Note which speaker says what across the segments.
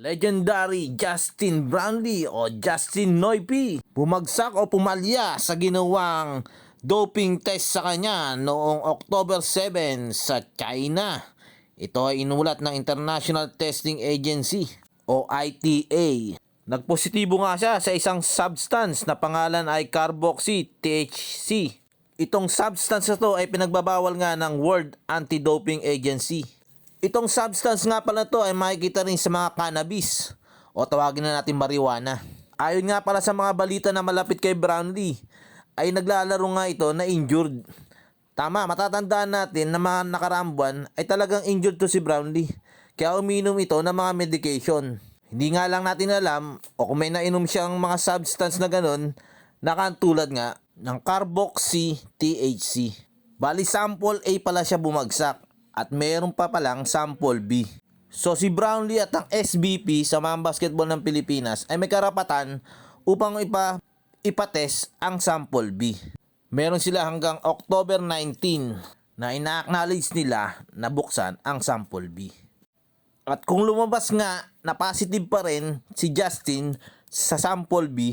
Speaker 1: Legendary Justin Brownlee o Justin Noipy bumagsak o pumalya sa ginawang doping test sa kanya noong October 7 sa China. Ito ay inulat ng International Testing Agency o ITA. Nagpositibo nga siya sa isang substance na pangalan ay carboxy THC. Itong substance na to ay pinagbabawal nga ng World Anti-Doping Agency. Itong substance nga pala to ay makikita rin sa mga cannabis o tawagin na natin marijuana. Ayon nga pala sa mga balita na malapit kay Brownlee ay naglalaro nga ito na injured. Tama, matatandaan natin na mga nakaraang buwan ay talagang injured to si Brownlee. Kaya uminom ito ng mga medication. Hindi nga lang natin alam o kung may nainom siyang mga substance na ganun na katulad nga ng carboxy THC. Bali sample A pala siya bumagsak. At meron pa palang sample B. So si Brownlee at ang SBP sa mga basketball ng Pilipinas ay may karapatan upang ipatest ang sample B. Meron sila hanggang October 19 na ina-acknowledge nila na buksan ang sample B. At kung lumabas nga na positive pa rin si Justin sa sample B,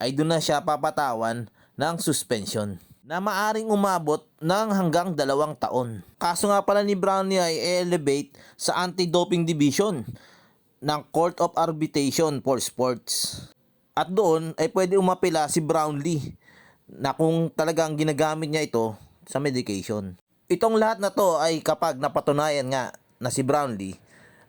Speaker 1: ay doon na siya papatawan ng suspension na maaring umabot ng hanggang 2 taon. Kaso nga pala ni Brownlee ay elevate sa Anti-Doping Division ng Court of Arbitration for Sports. At doon ay pwede umapela si Brownlee na kung talagang ginagamit niya ito sa medication. Itong lahat na to ay kapag napatunayan nga na si Brownlee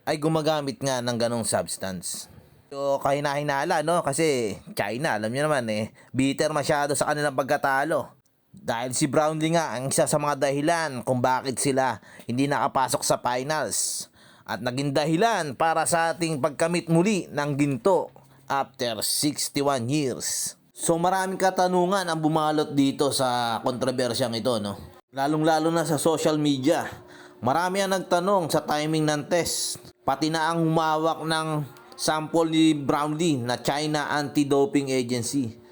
Speaker 1: ay gumagamit nga ng ganong substance. So kahina-hinala no, kasi China alam niyo naman bitter masyado sa kanilang pagkatalo. Dahil si Brownlee nga ang isa sa mga dahilan kung bakit sila hindi nakapasok sa finals at naging dahilan para sa ating pagkamit muli ng ginto after 61 years. So maraming katanungan ang bumalot dito sa kontrobersyang ito no. Lalong-lalo na sa social media. Marami ang nagtanong sa timing ng test. Pati na ang humawak ng sample ni Brownlee na China Anti-Doping Agency.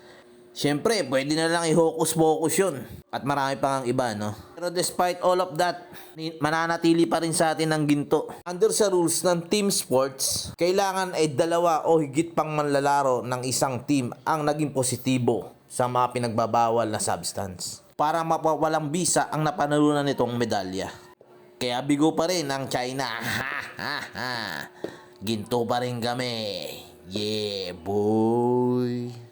Speaker 1: Siyempre, pwede na lang i-hocus-pocus yun. At marami pa ng iba, no? Pero despite all of that, mananatili pa rin sa atin ang ginto. Under sa rules ng team sports, kailangan ay 2 o higit pang manlalaro ng isang team ang naging positibo sa mga pinagbabawal na substance para mapawalang bisa ang napanalunan nitong medalya. Kaya bigo pa rin ang China. Ginto pa rin kami. Yeah, boy!